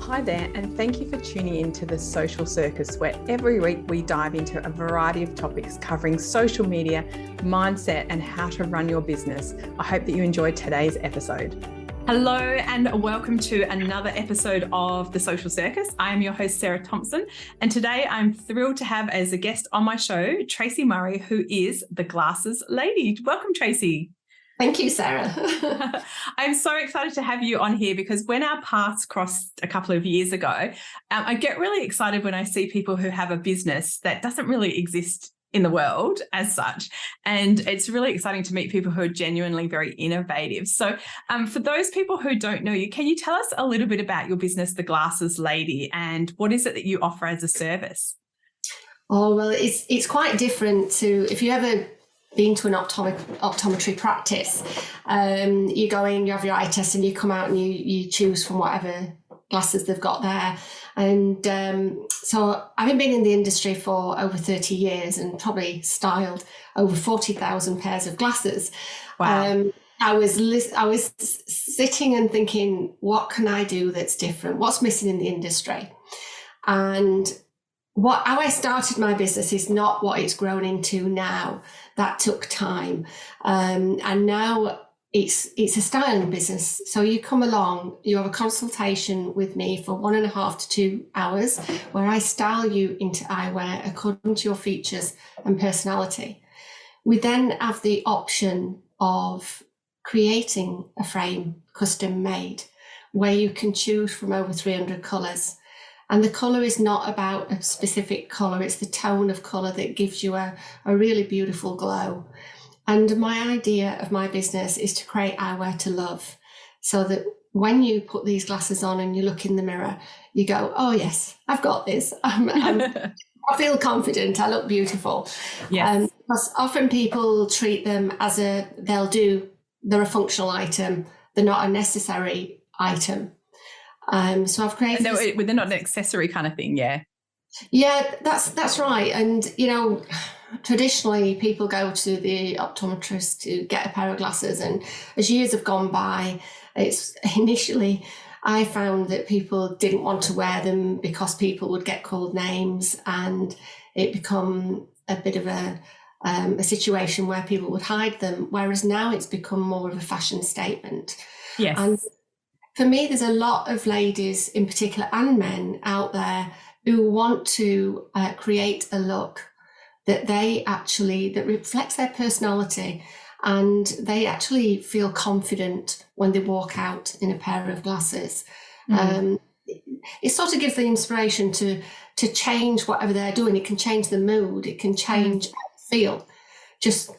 Hi there, and thank you for tuning in to The Social Circus, where every week we dive into a variety of topics covering social media, mindset, and how to run your business. I hope that you enjoyed today's episode. Hello, and welcome to another episode of The Social Circus. I am your host, Sarah Thompson, and today I'm thrilled to have as a guest on my show, Tracy Murray, who is the Glasses Lady. Welcome, Tracy. Thank you, Sarah. I'm so excited to have you on here because when our paths crossed a couple of years ago, I get really excited when I see people who have a business that doesn't really exist in the world as such. And it's really exciting to meet people who are genuinely very innovative. So for those people who don't know you, can you tell us a little bit about your business, The Glasses Lady, and what is it that you offer as a service? Oh, well, it's quite different to, if you ever been to an optometry practice, you go in, you have your eye test, and you come out and you choose from whatever glasses they've got there. And so I've been in the industry for over 30 years and probably styled over 40,000 pairs of glasses. Wow. I was sitting and thinking, what can I do that's different? What's missing in the industry? And how I started my business is not what it's grown into now. That took time. And now it's a styling business. So you come along, you have a consultation with me for 1.5 to 2 hours where I style you into eyewear according to your features and personality. We then have the option of creating a frame custom made where you can choose from over 300 colours. And the colour is not about a specific colour, it's the tone of colour that gives you a really beautiful glow. And my idea of my business is to create eyewear to love, so that when you put these glasses on and you look in the mirror, you go, oh yes, I've got this. I feel confident, I look beautiful. Yes. Because often people treat them as they're a functional item, they're not a necessary item. So I've created. They're not an accessory kind of thing, yeah. Yeah, that's right. And traditionally people go to the optometrist to get a pair of glasses, and as years have gone by, initially I found that people didn't want to wear them because people would get called names, and it become a bit of a situation where people would hide them. Whereas now it's become more of a fashion statement. Yes. And for me, there's a lot of ladies in particular and men out there who want to create a look that that reflects their personality, and they actually feel confident when they walk out in a pair of glasses. It sort of gives the inspiration to change whatever they're doing. It can change the mood. It can change how they feel. Just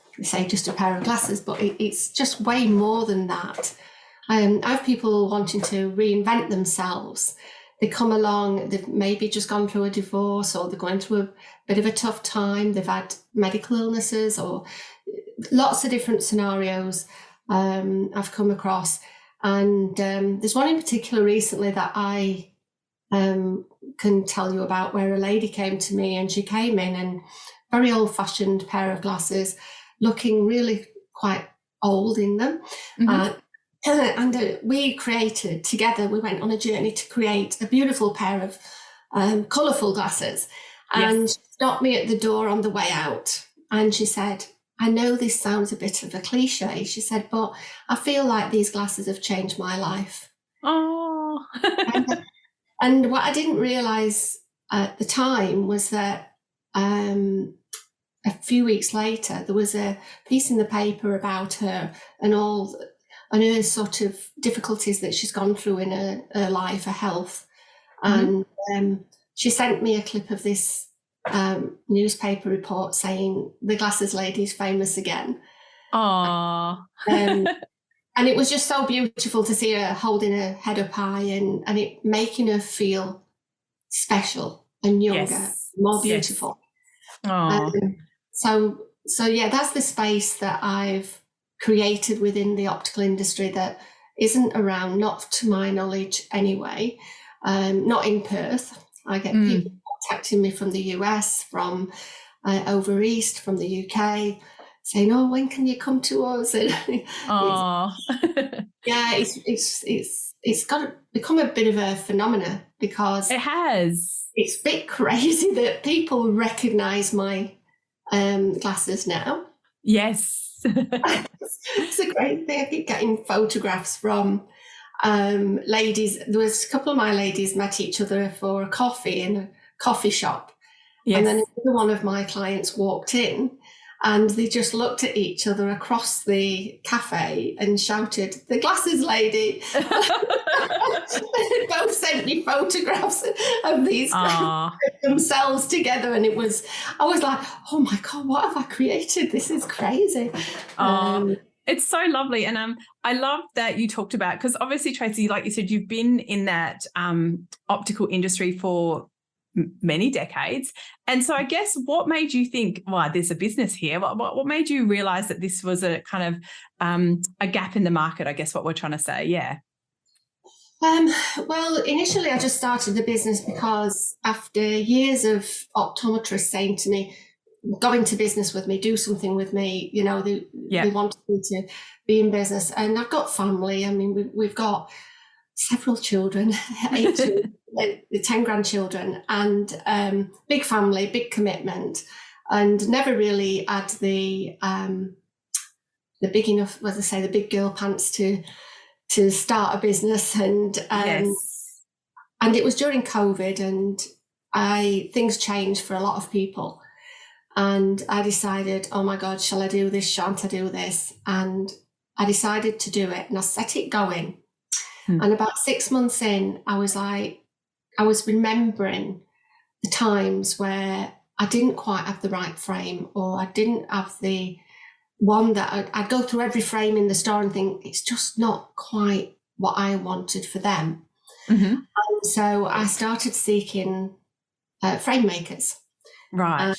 a pair of glasses, but it's just way more than that. I have people wanting to reinvent themselves. They come along, they've maybe just gone through a divorce, or they're going through a bit of a tough time. They've had medical illnesses or lots of different scenarios I've come across. And there's one in particular recently that I can tell you about, where a lady came to me, and she came in and very old-fashioned pair of glasses, looking really quite old in them. Mm-hmm. And we created together, we went on a journey to create a beautiful pair of colourful glasses. And She stopped me at the door on the way out, and she said, I know this sounds a bit of a cliche, she said, but I feel like these glasses have changed my life. Oh. And what I didn't realise at the time was that a few weeks later, there was a piece in the paper about her and her sort of difficulties that she's gone through in her life, her health. Mm-hmm. And she sent me a clip of this newspaper report saying the Glasses Lady is famous again. Aww. And it was just so beautiful to see her holding her head up high and it making her feel special and younger, more beautiful. Yes. So yeah, that's the space that I've created within the optical industry that isn't around, not to my knowledge anyway, not in Perth. I get people contacting me from the US, from over east, from the UK, saying, "Oh, when can you come to us?" And yeah, it's it's got to become a bit of a phenomena, because it has. It's a bit crazy that people recognise my glasses now. Yes. It's a great thing. I keep getting photographs from ladies. There was a couple of my ladies met each other for a coffee in a coffee shop. Yes. And then another one of my clients walked in, and they just looked at each other across the cafe and shouted, "The glasses lady." They both sent me photographs of these themselves together, and I was like, oh my God, what have I created? This is crazy. It's so lovely. And I love that you talked about, because obviously, Tracy, like you said, you've been in that optical industry for many decades. And so I guess what made you think, well, there's a business here? What made you realise that this was a kind of a gap in the market, I guess what we're trying to say? Yeah. Well, initially I just started the business because after years of optometrists saying to me, go into business with me, do something with me, you know, they wanted me to be in business. And I've got family. I mean, we've got several children, 10 grandchildren, and big family, big commitment, and never really had the big enough, as I say, the big girl pants to start a business. And and it was during COVID, and things changed for a lot of people. And I decided, oh my God, shall I do this? Shan't I do this? And I decided to do it, and I set it going. And about 6 months in, I was remembering the times where I didn't quite have the right frame, or I didn't have the one that I'd go through every frame in the store and think, it's just not quite what I wanted for them. And so I started seeking frame makers. Right.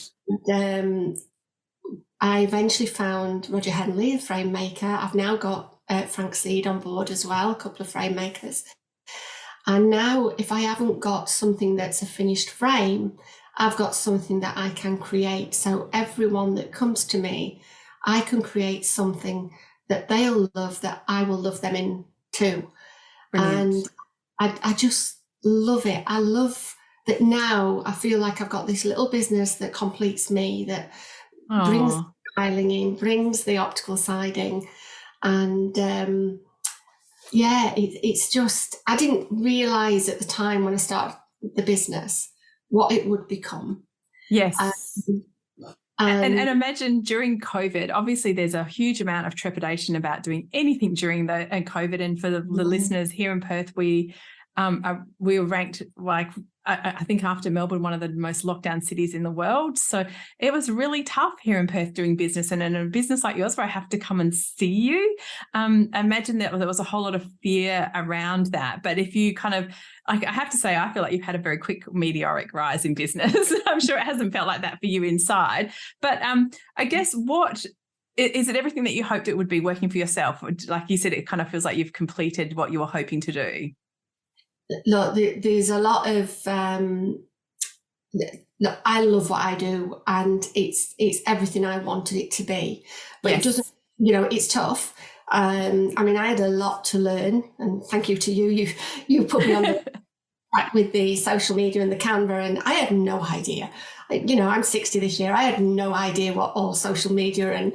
And I eventually found Roger Henley, the frame maker. I've now got Frank Seed on board as well, a couple of frame makers. And now if I haven't got something that's a finished frame, I've got something that I can create. So everyone that comes to me, I can create something that they'll love, that I will love them in too. Brilliant. And I just love it. I love that now I feel like I've got this little business that completes me, that brings the styling in, brings the optical siding. And it's just, I didn't realise at the time when I started the business what it would become. Yes. And imagine during COVID, obviously there's a huge amount of trepidation about doing anything during the COVID. And for the listeners here in Perth, we were ranked, like, I think after Melbourne, one of the most lockdown cities in the world. So it was really tough here in Perth doing business. And in a business like yours where I have to come and see you, imagine that there was a whole lot of fear around that. But if you kind of, I have to say, I feel like you've had a very quick meteoric rise in business. I'm sure it hasn't felt like that for you inside. But I guess what is it, everything that you hoped it would be working for yourself? Like you said, it kind of feels like you've completed what you were hoping to do. Look, there's a lot of look, I love what I do, and it's everything I wanted it to be, but It doesn't, it's tough. I mean, I had a lot to learn, and thank you to you put me on the track with the social media and the Canva, and I had no idea. I'm 60 this year. I had no idea what all social media and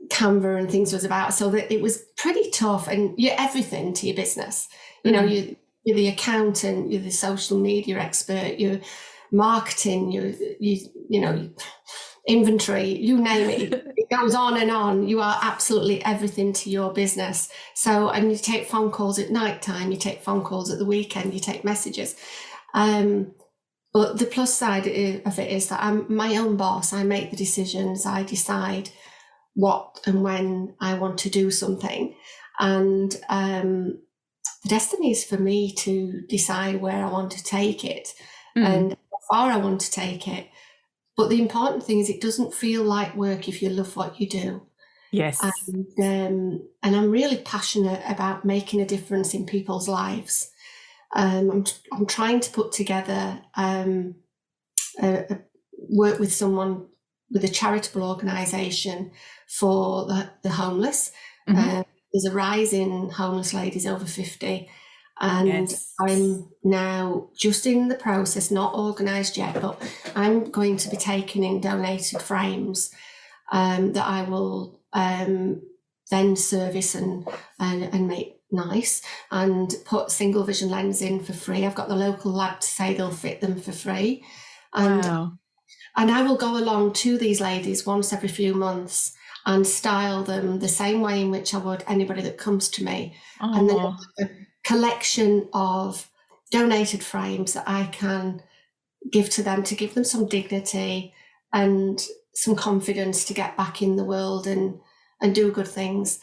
Canva and things was about. So that it was pretty tough, and you're everything to your business. You're the accountant, you're the social media expert, you're marketing, you inventory, you name it. It goes on and on. You are absolutely everything to your business. So, and you take phone calls at night time, you take phone calls at the weekend, you take messages. But the plus side of it is that I'm my own boss. I make the decisions. I decide what and when I want to do something. And the destiny is for me to decide where I want to take it and how far I want to take it. But the important thing is it doesn't feel like work if you love what you do. Yes. And I'm really passionate about making a difference in people's lives. I'm trying to put together work with someone with a charitable organisation for the homeless. there's a rise in homeless ladies over 50. And Yes. I'm now just in the process, not organised yet, but I'm going to be taking in donated frames that I will then service and make nice, and put single vision lens in for free. I've got the local lab to say they'll fit them for free. Wow. And I will go along to these ladies once every few months and style them the same way in which I would anybody that comes to me. Oh. And then a collection of donated frames that I can give to them, to give them some dignity and some confidence to get back in the world and do good things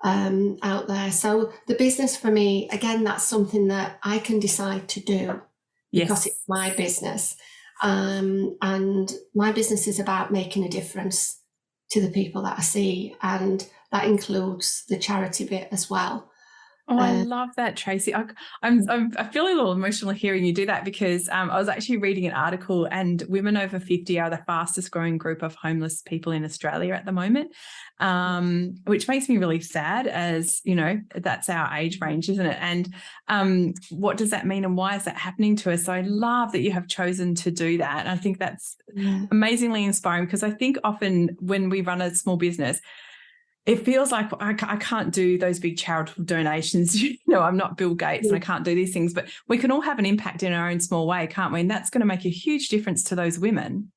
out there. So the business for me, again, that's something that I can decide to do because it's my business. And my business is about making a difference to the people that I see, and that includes the charity bit as well. Oh, I love that, Tracy. I feel a little emotional hearing you do that, because I was actually reading an article, and women over 50 are the fastest growing group of homeless people in Australia at the moment, which makes me really sad, as, you know, that's our age range, isn't it? And what does that mean, and why is that happening to us? So I love that you have chosen to do that. And I think that's amazingly inspiring, because I think often when we run a small business, it feels like I can't do those big charitable donations. You know, I'm not Bill Gates and I can't do these things, but we can all have an impact in our own small way, can't we? And that's going to make a huge difference to those women.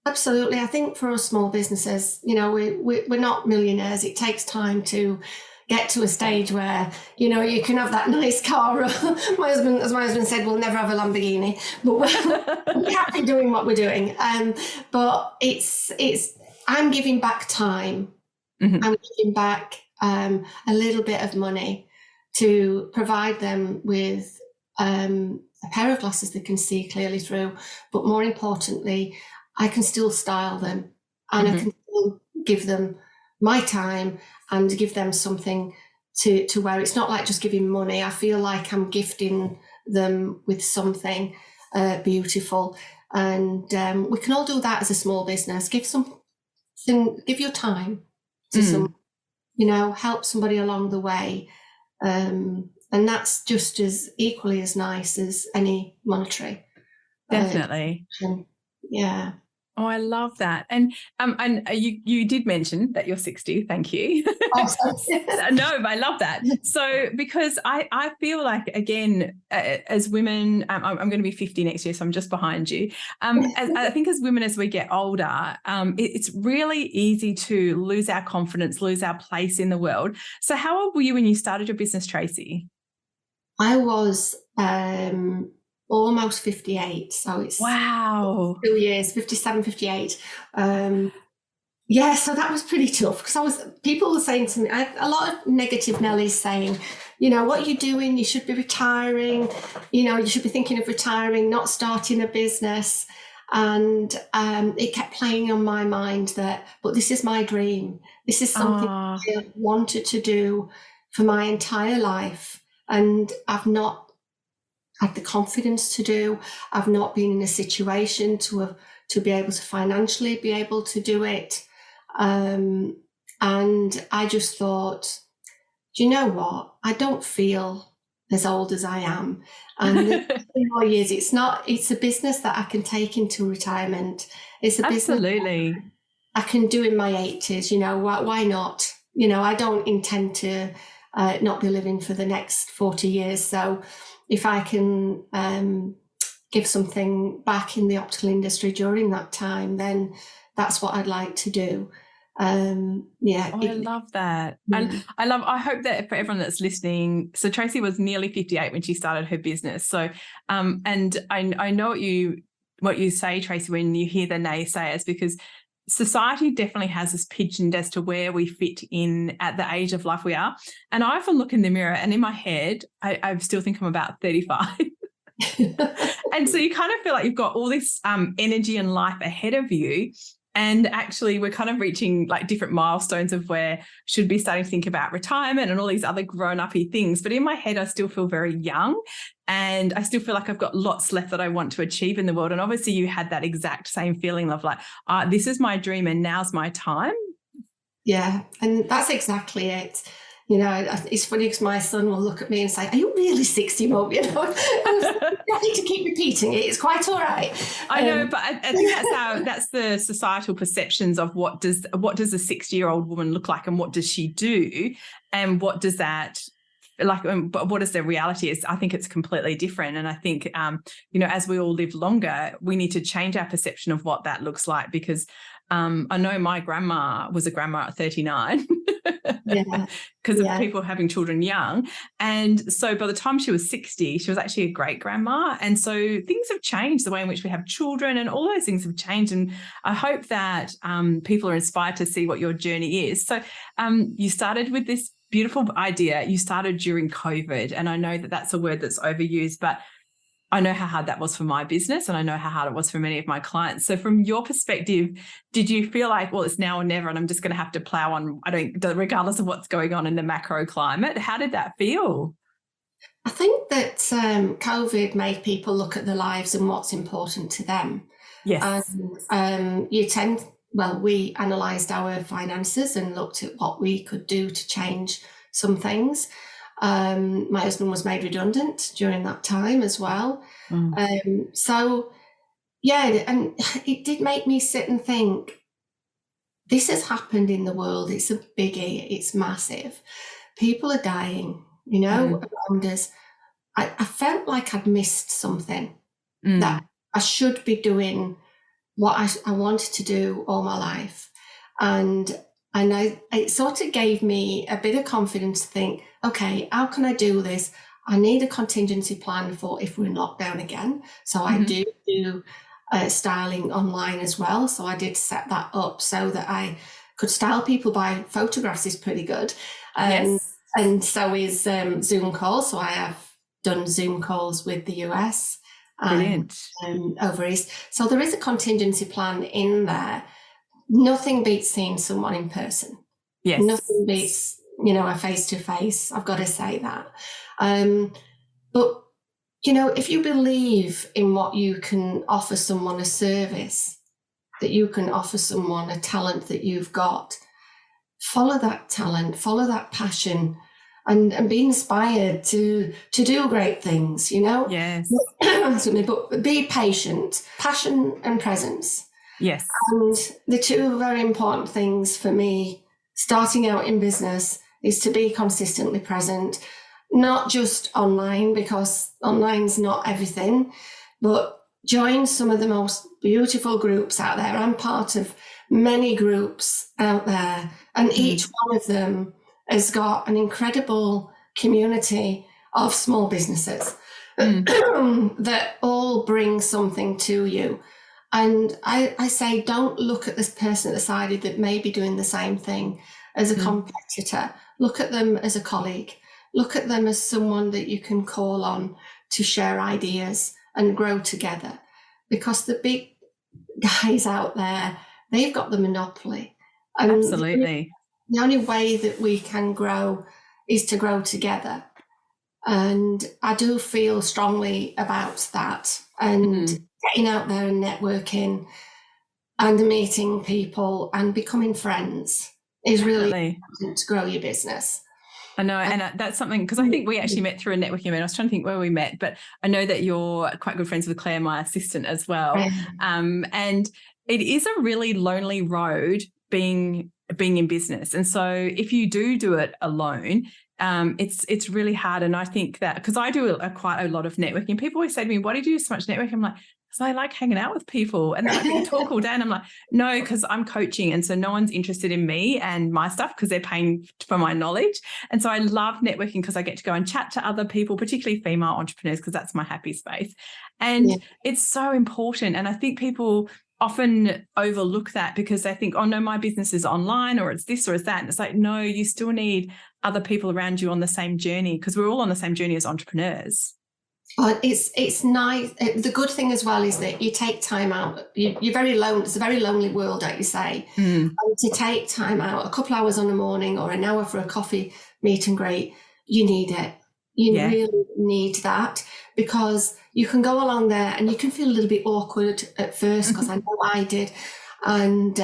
Absolutely. I think for us small businesses, you know, we're not millionaires. It takes time to get to a stage where, you know, you can have that nice car. My husband said, we'll never have a Lamborghini, but we're happy doing what we're doing. But I'm giving back time. Mm-hmm. I'm giving back a little bit of money to provide them with a pair of glasses they can see clearly through. But more importantly, I can still style them, and I can still give them my time and give them something to wear. It's not like just giving money. I feel like I'm gifting them with something beautiful. And we can all do that as a small business. Give your time to some, you know, help somebody along the way. And that's just as equally as nice as any monetary. Definitely. Yeah. Oh, I love that. And you did mention that you're 60. Thank you. No, but I love that. So, because I feel like, again, as women, I'm going to be 50 next year, so I'm just behind you. I think as women, as we get older, it's really easy to lose our confidence, lose our place in the world. So how old were you when you started your business, Tracy? I was almost 58, so it's 2 years, 57, 58. Yeah, so that was pretty tough, because people were saying to me, a lot of negative Nellies saying, you know, what are you doing? You should be retiring. You know, you should be thinking of retiring, not starting a business. And it kept playing on my mind but this is my dream. This is something I wanted to do for my entire life, and I've not had the confidence to do. I've not been in a situation to be able to financially be able to do it. And I just thought, do you know what? I don't feel as old as I am. And the 3 more years, it's a business that I can take into retirement. It's a business I can do in my 80s, you know, why not? You know, I don't intend to not be living for the next 40 years. So if I can give something back in the optical industry during that time, then that's what I'd like to do. I love that. And I hope that for everyone that's listening, so Tracy was nearly 58 when she started her business. So, and I know what you say, Tracy, when you hear the naysayers, because society definitely has us pigeoned as to where we fit in at the age of life we are. And I often look in the mirror, and in my head, I still think I'm about 35. And so you kind of feel like you've got all this energy and life ahead of you. And actually, we're kind of reaching like different milestones of where should be starting to think about retirement and all these other grown-uppy things. But in my head, I still feel very young, and I still feel like I've got lots left that I want to achieve in the world. And obviously, you had that exact same feeling of like, this is my dream and now's my time. Yeah, and that's exactly it. You know, it's funny because my son will look at me and say, "Are you really 60, Mum?" You know, I need to keep repeating it. It's quite all right. I know, but I think that's the societal perceptions of what does a 60-year-old woman look like, and what does she do, and what does that like, but what is the reality is, I think it's completely different. And I think, you know, as we all live longer, we need to change our perception of what that looks like, because I know my grandma was a grandma at 39 because of people having children young. And so by the time she was 60, she was actually a great grandma. And so things have changed, the way in which we have children and all those things have changed. And I hope that people are inspired to see what your journey is. So you started with this beautiful idea. You started during COVID. And I know that that's a word that's overused, but I know how hard that was for my business, and I know how hard it was for many of my clients. So from your perspective, did you feel like, well, it's now or never, and I'm just going to have to plow on, regardless of what's going on in the macro climate? How did that feel? I think that COVID made people look at their lives and what's important to them. Yes. And we analysed our finances and looked at what we could do to change some things. My husband was made redundant during that time as well. And it did make me sit and think, this has happened in the world. It's a biggie. It's massive. People are dying, you know, around us. I felt like I'd missed something, that I should be doing what I wanted to do all my life. And it sort of gave me a bit of confidence to think, okay, how can I do this? I need a contingency plan for if we're in lockdown again. So I do styling online as well. So I did set that up so that I could style people by photographs is pretty good. And so is Zoom calls. So I have done Zoom calls with the US and over East. So there is a contingency plan in there. Nothing beats seeing someone in person. Yes. Nothing beats, you know, a face-to-face. I've got to say that. But, you know, if you believe in what you can offer someone, a service that you can offer someone, a talent that you've got, follow that talent, follow that passion, and be inspired to do great things, you know? Yes. But be patient, passion and presence. Yes. And the two very important things for me starting out in business is to be consistently present, not just online, because online's not everything, but join some of the most beautiful groups out there. I'm part of many groups out there, and each one of them has got an incredible community of small businesses that all bring something to you. And I say, don't look at this person at the side that may be doing the same thing as a competitor. Look at them as a colleague. Look at them as someone that you can call on to share ideas and grow together. Because the big guys out there, they've got the monopoly. And absolutely. The only way that we can grow is to grow together. And I do feel strongly about that. And getting out there and networking and meeting people and becoming friends is really important to grow your business. I know, and that's something, because I think we actually met through a networking event. I was trying to think where we met, but I know that you're quite good friends with Claire, my assistant, as well. And it is a really lonely road being in business. And so if you do it alone, it's really hard. And I think that, because I do quite a lot of networking, people always say to me, why do you do so much networking? I'm like, because I like hanging out with people, and I can talk all day. And I'm like, no, because I'm coaching. And so no one's interested in me and my stuff because they're paying for my knowledge. And so I love networking because I get to go and chat to other people, particularly female entrepreneurs, because that's my happy space. And it's so important. And I think people often overlook that because they think, oh no, my business is online, or it's this or it's that. And it's like, no, you still need other people around you on the same journey, because we're all on the same journey as entrepreneurs. Well, it's nice. The good thing as well is that you take time out. You're very lonely. It's a very lonely world, like you say. And to take time out, a couple hours on a morning or an hour for a coffee meet and greet, you need it. You really need that, because you can go along there and you can feel a little bit awkward at first, because I know I did. and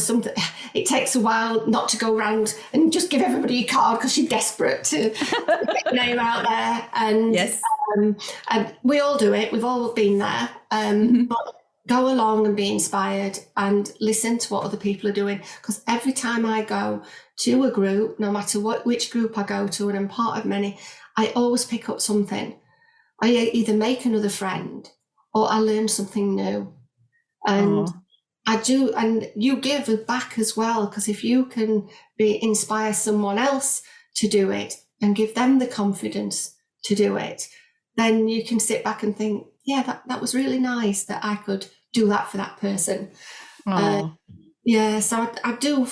something. It takes a while not to go around and just give everybody a card because you're desperate to get your name out there. And yes, and we all do it. We've all been there. But go along and be inspired and listen to what other people are doing. Because every time I go to a group, no matter which group I go to, and I'm part of many, I always pick up something. I either make another friend or I learn something new. And I do, and you give back as well, because if you can inspire someone else to do it and give them the confidence to do it, then you can sit back and think, yeah, that was really nice that I could do that for that person. So I do,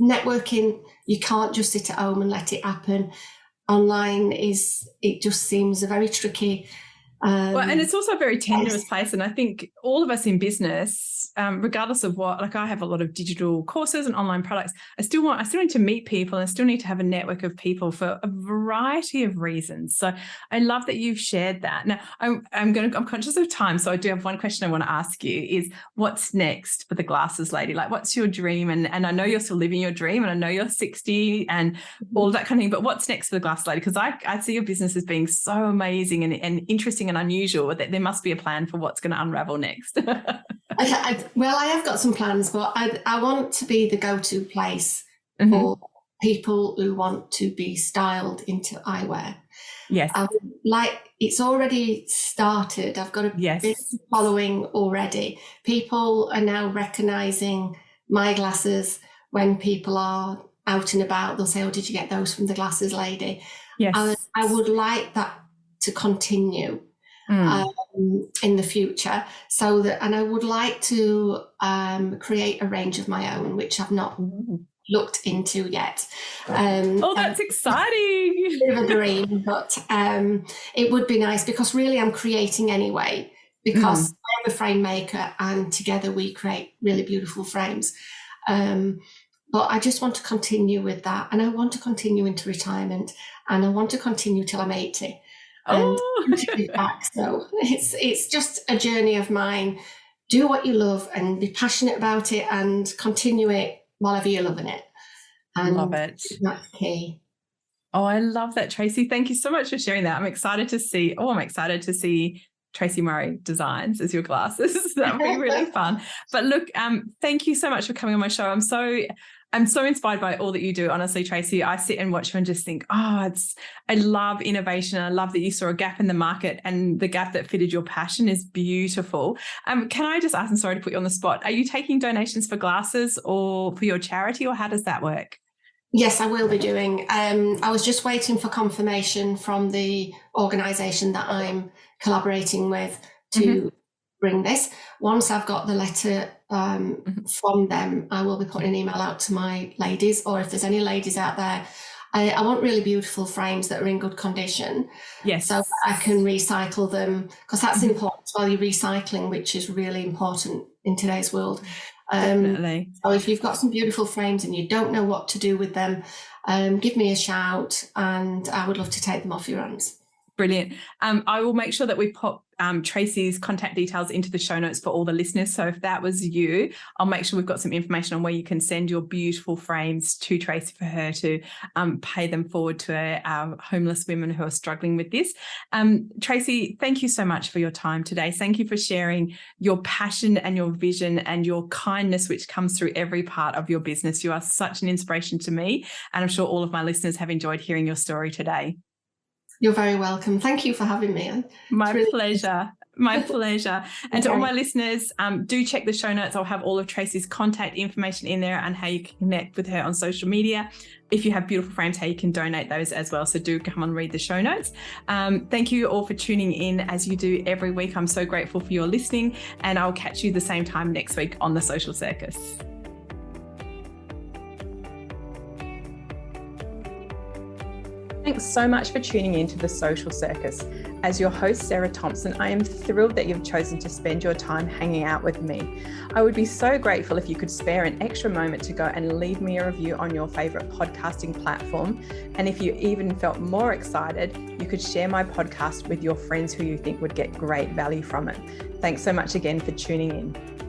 networking, you can't just sit at home and let it happen. Online it just seems a very tricky. And it's also a very tenuous place. And I think all of us in business, regardless of what, like I have a lot of digital courses and online products, I still need to meet people and I still need to have a network of people for a variety of reasons. So I love that you've shared that. Now I'm conscious of time. So I do have one question I want to ask you is what's next for the Glasses Lady? Like what's your dream? And I know you're still living your dream and I know you're 60 and all of that kind of thing, but what's next for the Glasses Lady? Because I see your business as being so amazing and interesting and unusual that there must be a plan for what's going to unravel next. Well, I have got some plans, but I want to be the go-to place for people who want to be styled into eyewear. Yes. It's already started. I've got a big following already. People are now recognising my glasses when people are out and about. They'll say, oh, did you get those from the Glasses Lady? Yes. I would like that to continue. In the future, and I would like to create a range of my own, which I've not looked into yet. That's exciting! Bit of a dream, but it would be nice because really I'm creating anyway. Because I'm a frame maker, and together we create really beautiful frames. But I just want to continue with that, and I want to continue into retirement, and I want to continue till I'm 80. And back. So it's just a journey of mine. Do what you love and be passionate about it and continue it while you're loving it. And love it. That's key. Oh, I love that, Tracy. Thank you so much for sharing that. I'm excited to see Tracy Murray designs as your glasses. That would be really fun. But look, thank you so much for coming on my show. I'm so inspired by all that you do. Honestly, Tracy, I sit and watch you and just think, I love innovation. I love that you saw a gap in the market and the gap that fitted your passion is beautiful. Can I just ask, I'm sorry to put you on the spot, are you taking donations for glasses or for your charity, or how does that work? Yes, I will be doing. I was just waiting for confirmation from the organisation that I'm collaborating with to bring this. Once I've got the letter from them, I will be putting an email out to my ladies, or if there's any ladies out there. I want really beautiful frames that are in good condition. Yes. So I can recycle them, because that's important as well. You're recycling, which is really important in today's world. Definitely. So if you've got some beautiful frames and you don't know what to do with them, give me a shout and I would love to take them off your hands. Brilliant. I will make sure that we pop Tracy's contact details into the show notes for all the listeners. So if that was you, I'll make sure we've got some information on where you can send your beautiful frames to Tracy for her to pay them forward to our homeless women who are struggling with this. Tracy, thank you so much for your time today. Thank you for sharing your passion and your vision and your kindness, which comes through every part of your business. You are such an inspiration to me, and I'm sure all of my listeners have enjoyed hearing your story today. You're very welcome. Thank you for having me. My pleasure. My pleasure. And to all my listeners, do check the show notes. I'll have all of Tracy's contact information in there and how you can connect with her on social media. If you have beautiful frames, how you can donate those as well. So do come and read the show notes. Thank you all for tuning in as you do every week. I'm so grateful for your listening, and I'll catch you the same time next week on The Social Circus. Thanks so much for tuning in to The Social Circus. As your host, Sarah Thompson, I am thrilled that you've chosen to spend your time hanging out with me. I would be so grateful if you could spare an extra moment to go and leave me a review on your favourite podcasting platform. And if you even felt more excited, you could share my podcast with your friends who you think would get great value from it. Thanks so much again for tuning in.